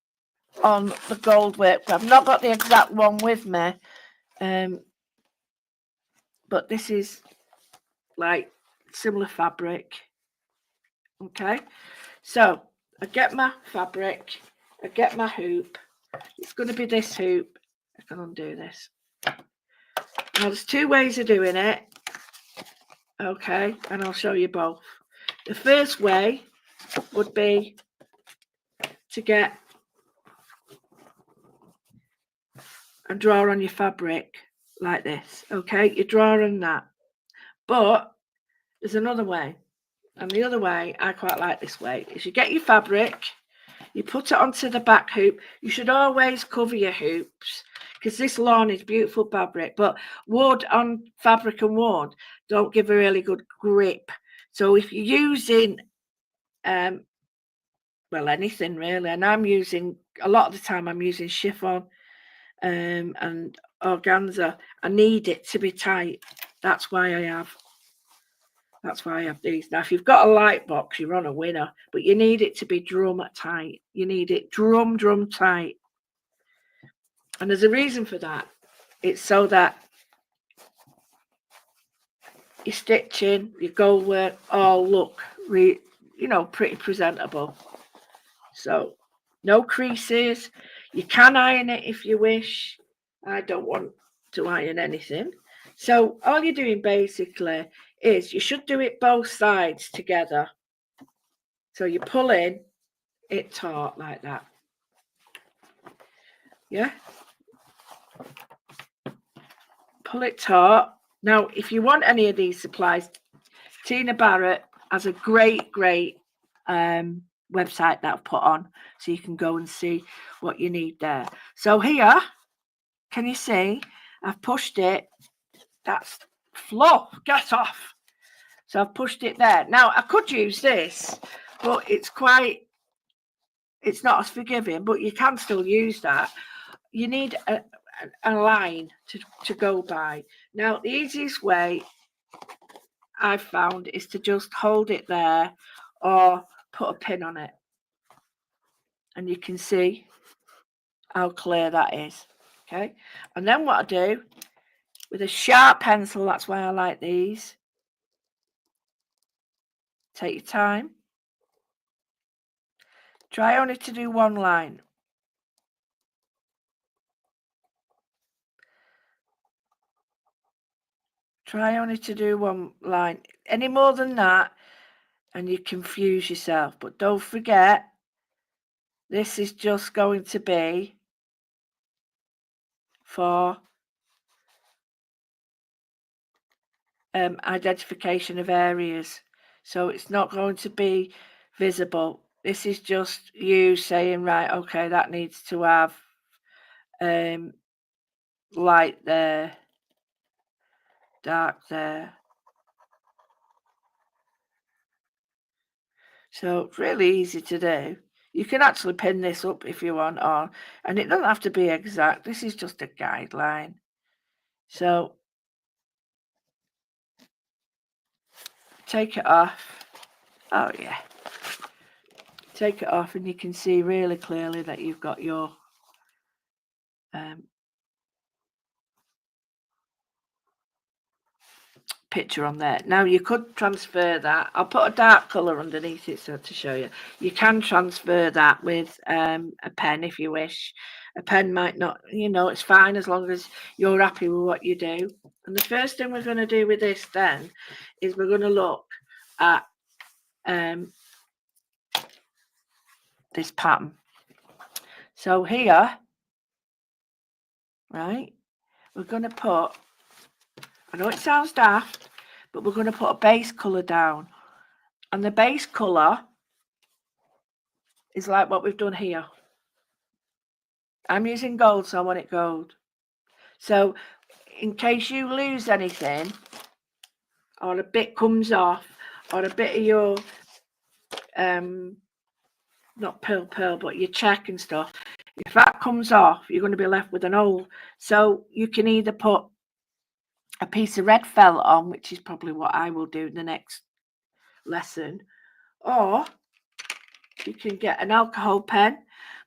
on the Goldwork. I've not got the exact one with me, but this is like similar fabric. Okay, so I get my fabric, I get my hoop. It's going to be this hoop. I can undo this. Now there's two ways of doing it. Okay, and I'll show you both. The first way would be to get and draw on your fabric like this. Okay, you draw on that. But there's another way. And the other way, I quite like this way, is you get your fabric, you put it onto the back hoop. You should always cover your hoops because this lawn is beautiful fabric, but wood on fabric and wood don't give a really good grip. So if you're using, well, anything really, and I'm using, a lot of the time I'm using chiffon and organza, I need it to be tight. That's why I have these. Now, if you've got a light box, you're on a winner, but you need it to be drum tight. You need it drum tight. And there's a reason for that. It's so that your stitching, your gold work all look, pretty presentable. So no creases. You can iron it if you wish. I don't want to iron anything. So all you're doing basically is you should do it both sides together. So you pull in it taut like that. Yeah. Pull it taut. Now, if you want any of these supplies, Tina Barrett has a great website that I've put on, so you can go and see what you need there. So here, can you see? I've pushed it. That's fluff. Get off. So I've pushed it there. Now I could use this, but it's not as forgiving. But you can still use that. You need a line to go by. Now the easiest way I've found is to just hold it there or put a pin on it, and you can see how clear that is. Okay, and then what I do with a sharp pencil, that's why I like these. Take your time. Try only to do one line. Try only to do one line. Any more than that and you confuse yourself. But don't forget, this is just going to be for identification of areas. So it's not going to be visible. This is just you saying, right, okay, that needs to have light there, dark there. So it's really easy to do. You can actually pin this up if you want on, and it doesn't have to be exact. This is just a guideline. So take it off. Oh yeah. Take it off and you can see really clearly that you've got your picture on there. Now you could transfer that. I'll put a dark colour underneath it so to show you. You can transfer that with a pen if you wish. A pen might not, it's fine as long as you're happy with what you do. And the first thing we're going to do with this then is we're going to look at this pattern. So here, right, we're going to put, I know it sounds daft, but we're going to put a base colour down. And the base colour is like what we've done here. I'm using gold, so I want it gold. So in case you lose anything, or a bit comes off, or a bit of your, not pearl, but your check and stuff, if that comes off, you're going to be left with an hole. So you can either put a piece of red felt on, which is probably what I will do in the next lesson, or you can get an alcohol pen,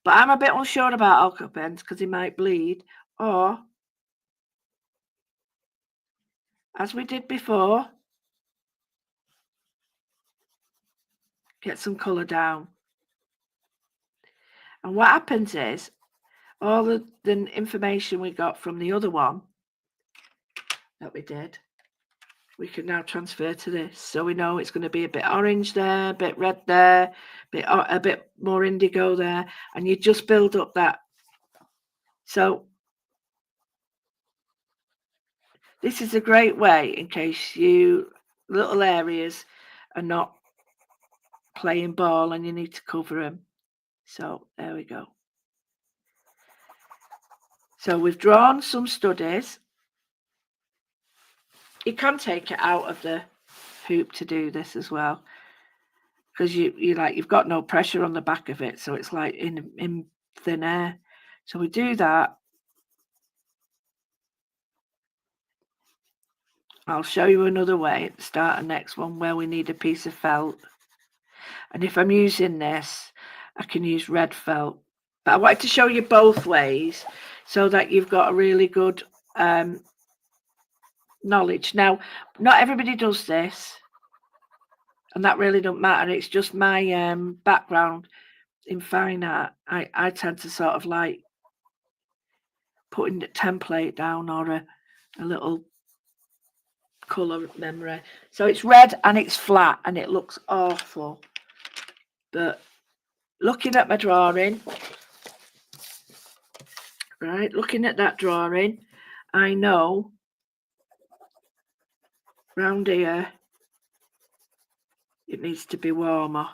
but I'm a bit unsure about alcohol pens because they might bleed, or as we did before, get some colour down. And what happens is all the information we got from the other one that we did, we can now transfer to this. So we know it's going to be a bit orange there, a bit red there, a bit more indigo there, and you just build up that. So this is a great way in case you little areas are not playing ball and you need to cover them. So there we go. So we've drawn some studies. You can take it out of the hoop to do this as well, because you've got no pressure on the back of it, so it's like in thin air. So we do that. I'll show you another way at the start of the next one where we need a piece of felt. And if I'm using this, I can use red felt. But I wanted to show you both ways so that you've got a really good knowledge. Now, not everybody does this, and that really don't matter. It's just my background. in fine art, I tend to sort of like putting the template down or a little colour memory. So it's red and it's flat and it looks awful. But looking at my drawing, right, looking at that drawing, I know round here it needs to be warmer.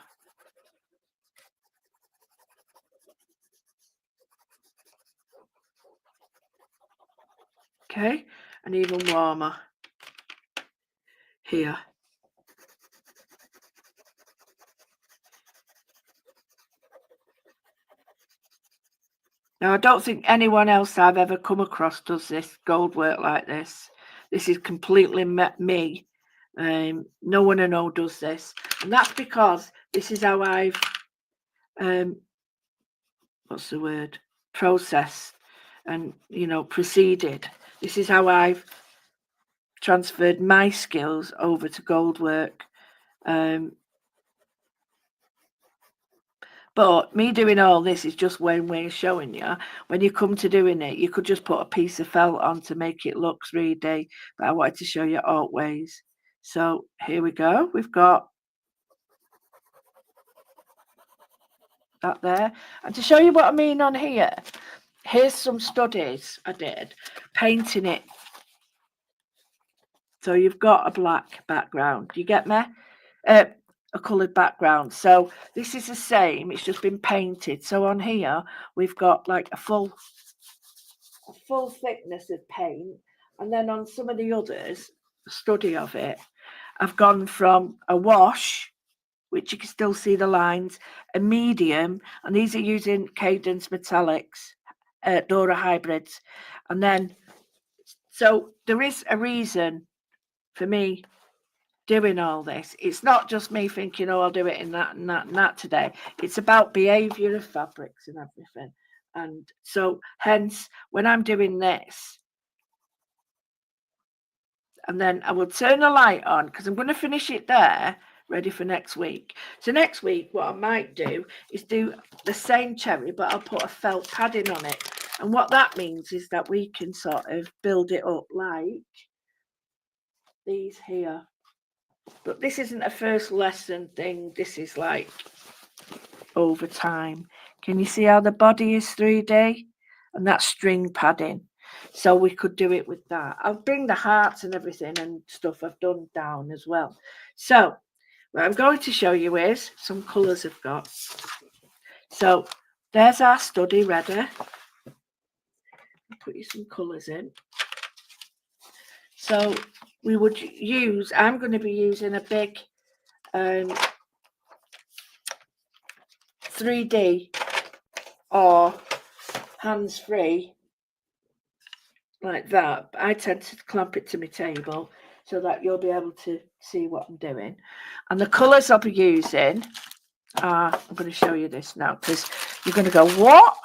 Okay, and even warmer here. Now, I don't think anyone else I've ever come across does this gold work like this. This is completely me. No one I know does this. And that's because this is how I've, what's the word? Processed and, you know, proceeded. This is how I've transferred my skills over to gold work. But me doing all this is just one way of showing you. When you come to doing it, you could just put a piece of felt on to make it look 3D. But I wanted to show you all ways. So here we go. We've got that there. And to show you what I mean on here, here's some studies I did, painting it. So you've got a black background. Do you get me? A coloured background. So this is the same, it's just been painted. So on here we've got like a full thickness of paint, and then on some of the others, study of it, I've gone from a wash, which you can still see the lines, a medium, and these are using Cadence Metallics, Dora hybrids, and then so there is a reason for me doing all this. It's not just me thinking, oh, I'll do it in that and that and that today. It's about behavior of fabrics and everything. And so hence when I'm doing this, and then I will turn the light on because I'm going to finish it there, ready for next week. So next week what I might do is do the same cherry, but I'll put a felt padding on it. And what that means is that we can sort of build it up like these here. But this isn't a first lesson thing. This is like over time. Can you see how the body is 3D? And that's string padding. So we could do it with that. I'll bring the hearts and everything and stuff I've done down as well. So what I'm going to show you is some colours I've got. So there's our study ready. I'll put you some colours in. So we would use, I'm going to be using a big 3D or hands-free like that. I tend to clamp it to my table so that you'll be able to see what I'm doing. And the colours I'll be using are, I'm going to show you this now because you're going to go, what?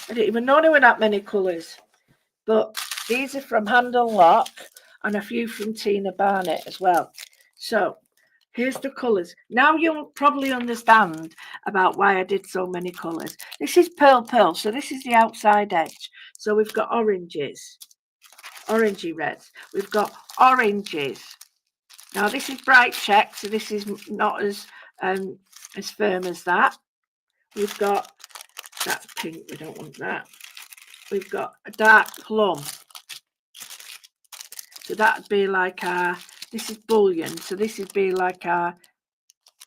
I didn't even know there were that many colours. But these are from Hand and Lock and a few from Tina Barnett as well. So here's the colours. Now you'll probably understand about why I did so many colours. This is pearl, so this is the outside edge. So we've got oranges, orangey reds. We've got oranges. Now this is bright check, so this is not as firm as that. We've got, that's pink, we don't want that. We've got a dark plum. So that'd be like our, this is bullion, so this would be like our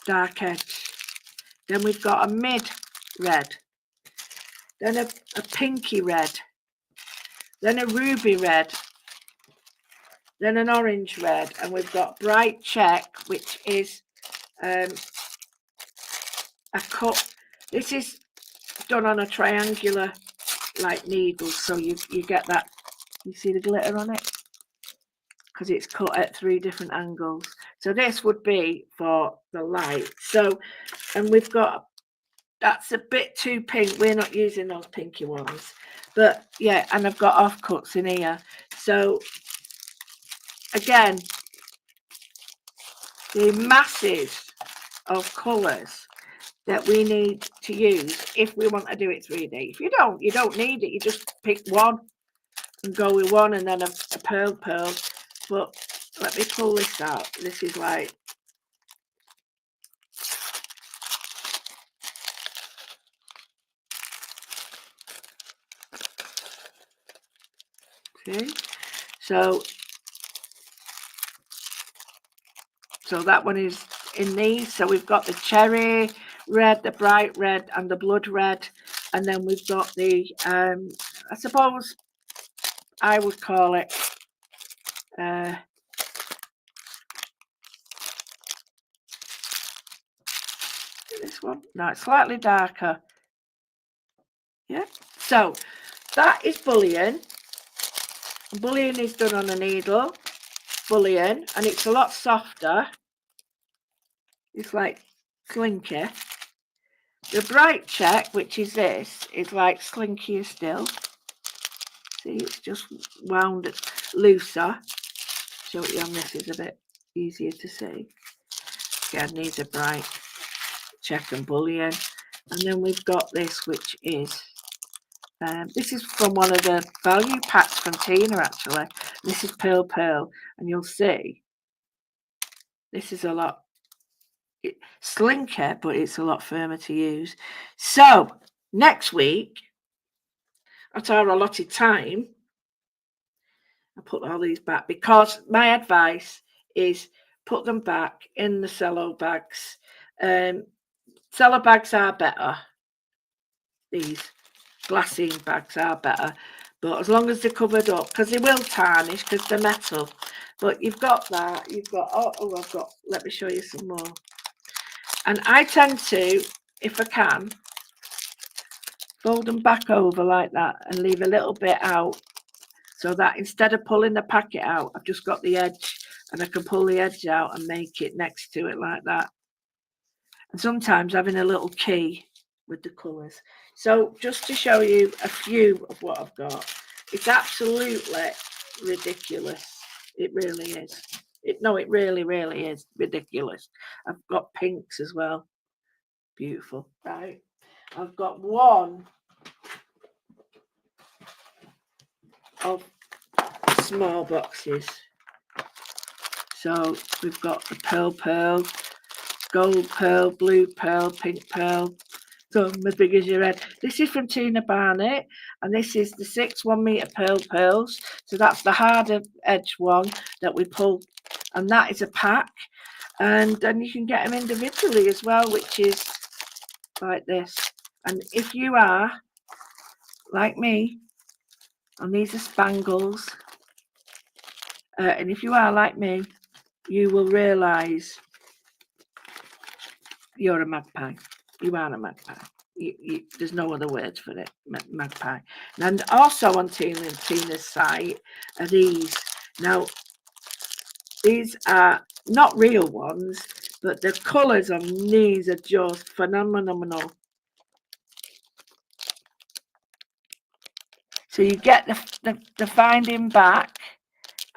dark edge. Then we've got a mid red, then a pinky red, then a ruby red, then an orange red, and we've got bright check, which is a cut. This is done on a triangular like needle, so you get that, you see the glitter on it because it's cut at 3 different angles. So this would be for the light. So, and we've got, that's a bit too pink, we're not using those pinky ones, but yeah, and I've got offcuts in here. So again, the masses of colours that we need to use if we want to do it 3D. If you don't need it. You just pick one and go with one, and then a pearl. But let me pull this out. This is like, see? So that one is in these. So we've got the cherry red, the bright red, and the blood red, and then we've got the I suppose I would call it this one. No, it's slightly darker. Yeah. So that is bullion. Bullion is done on a needle. Bullion, and it's a lot softer. It's like slinky. The bright check, which is this, is like slinkier still. See, it's just wound looser. Show it you on this is a bit easier to see. Again, these are bright check and bullion. And then we've got this, which is this is from one of the value packs from Tina, actually. This is pearl, and you'll see this is a lot slinky, but it's a lot firmer to use. So next week, at our allotted time, I put all these back, because my advice is put them back in the cello bags. Cello bags are better. These glassine bags are better, but as long as they're covered up, because they will tarnish because they're metal. But you've got that. You've got I've got. Let me show you some more. And I tend to, if I can, fold them back over like that and leave a little bit out, so that instead of pulling the packet out, I've just got the edge, and I can pull the edge out and make it next to it like that. And sometimes having a little key with the colours. So just to show you a few of what I've got, it's absolutely ridiculous. It really is. It really is ridiculous. I've got pinks as well. Beautiful. Right. I've got one of small boxes. So we've got the pearl, gold pearl, blue pearl, pink pearl, some as big as your head. This is from Tina Barnett, and this is the 6 1 meter pearls. So that's the harder edge one that we pull, and that is a pack. And then you can get them individually as well, which is like this. And if you are like me, and these are spangles, and if you are like me, you will realise you're a magpie. You are a magpie. There's no other words for it, magpie. And also on Tina's site are these. Now, these are not real ones, but the colours on these are just phenomenal. So you get the finding back,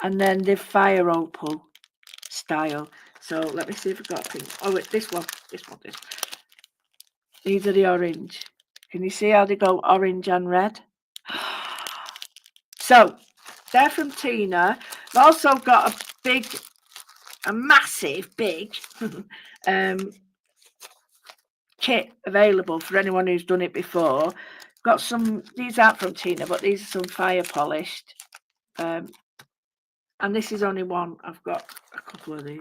and then the fire opal style. So let me see if I've got a pink. Oh, wait, this one. These are the orange. Can you see how they go orange and red? So they're from Tina. I've also got a massive big kit available for anyone who's done it before. Got some, these aren't from Tina, but these are some fire polished. And this is only one. I've got a couple of these.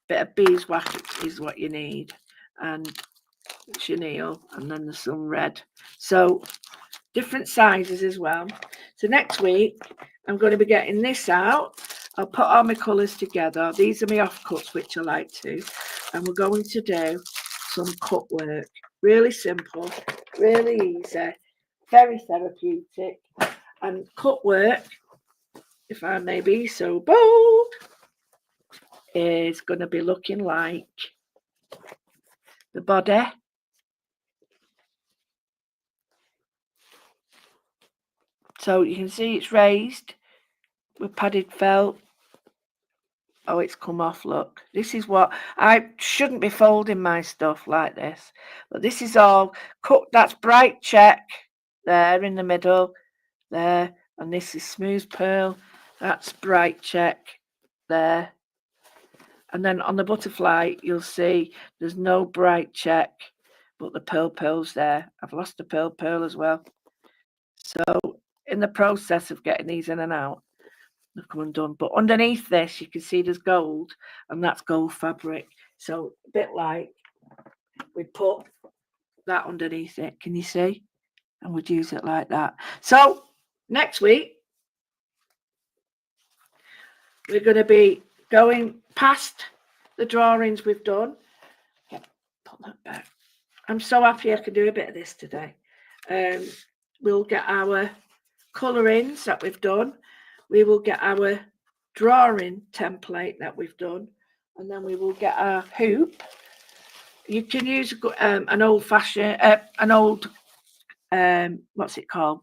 Bit of beeswax is what you need, and chenille, and then there's some red. So different sizes as well. So next week I'm going to be getting this out. I'll put all my colours together. These are my offcuts, which I like to, and we're going to do some cut work. Really simple, really easy, very therapeutic. And cut work, if I may be so bold, is going to be looking like the body. So you can see it's raised with padded felt Oh, it's come off, look. This is what I shouldn't be folding my stuff like this. But this is all cut. That's bright check there in the middle, there. And this is smooth pearl. That's bright check there. And then on the butterfly, you'll see there's no bright check, but the pearl's there. I've lost the pearl as well. So in the process of getting these in and out, they've come undone. But underneath this, you can see there's gold, and that's gold fabric. So a bit like we put that underneath it. Can you see? And we'd use it like that. So next week, we're going to be going past the drawings we've done. Put that back. I'm so happy I can do a bit of this today. We'll get our colourings that we've done. We will get our drawing template that we've done. And then we will get our hoop. You can use an old-fashioned, what's it called?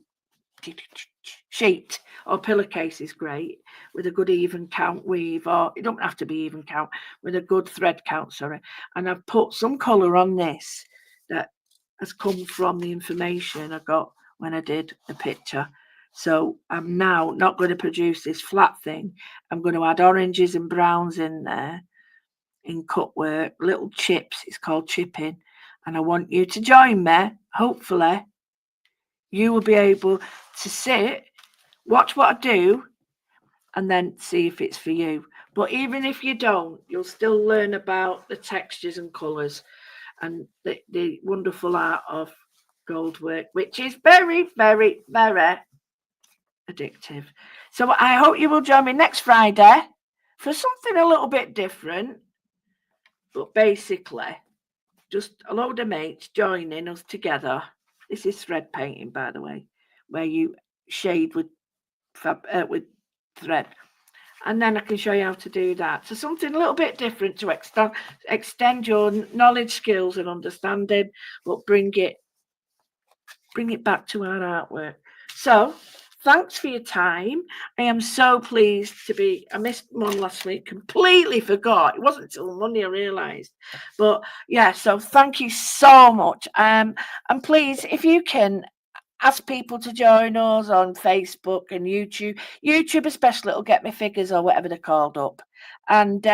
Sheet or pillowcase is great with a good even count weave, or it don't have to be even count, with a good thread count, sorry. And I've put some colour on this that has come from the information I got when I did the picture. So I'm now not going to produce this flat thing. I'm going to add oranges and browns in there in cut work, little chips. It's called chipping. And I want you to join me. Hopefully you will be able to sit, watch what I do, and then see if it's for you. But even if you don't, you'll still learn about the textures and colours and the wonderful art of Goldwork, which is very, very, very addictive. So I hope you will join me next Friday for something a little bit different, but basically just a load of mates joining us together. This is thread painting, by the way, where you shade with thread. And then I can show you how to do that. So something a little bit different to extend your knowledge, skills and understanding, but bring it back to our artwork. So thanks for your time. I am so pleased to be, I missed one last week, completely forgot. It wasn't until Monday I realised. But yeah, so thank you so much. And please, if you can, ask people to join us on Facebook and YouTube. YouTube especially, it'll get me figures or whatever they're called up. And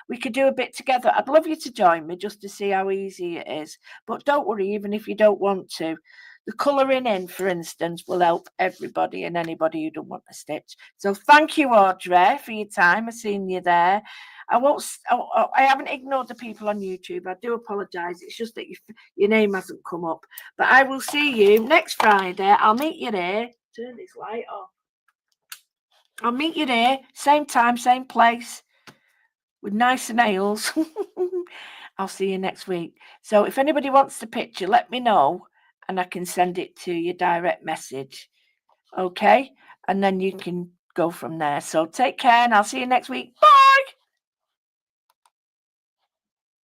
we could do a bit together. I'd love you to join me just to see how easy it is. But don't worry, even if you don't want to. The colouring in, for instance, will help everybody and anybody who don't want to stitch. So thank you, Audrey, for your time. I've seen you there. I haven't ignored the people on YouTube. I do apologise. It's just that your name hasn't come up. But I will see you next Friday. I'll meet you there. Turn this light off. I'll meet you there. Same time, same place. With nicer nails. I'll see you next week. So if anybody wants the picture, let me know. And I can send it to your direct message. Okay? And then you can go from there. So take care and I'll see you next week. Bye.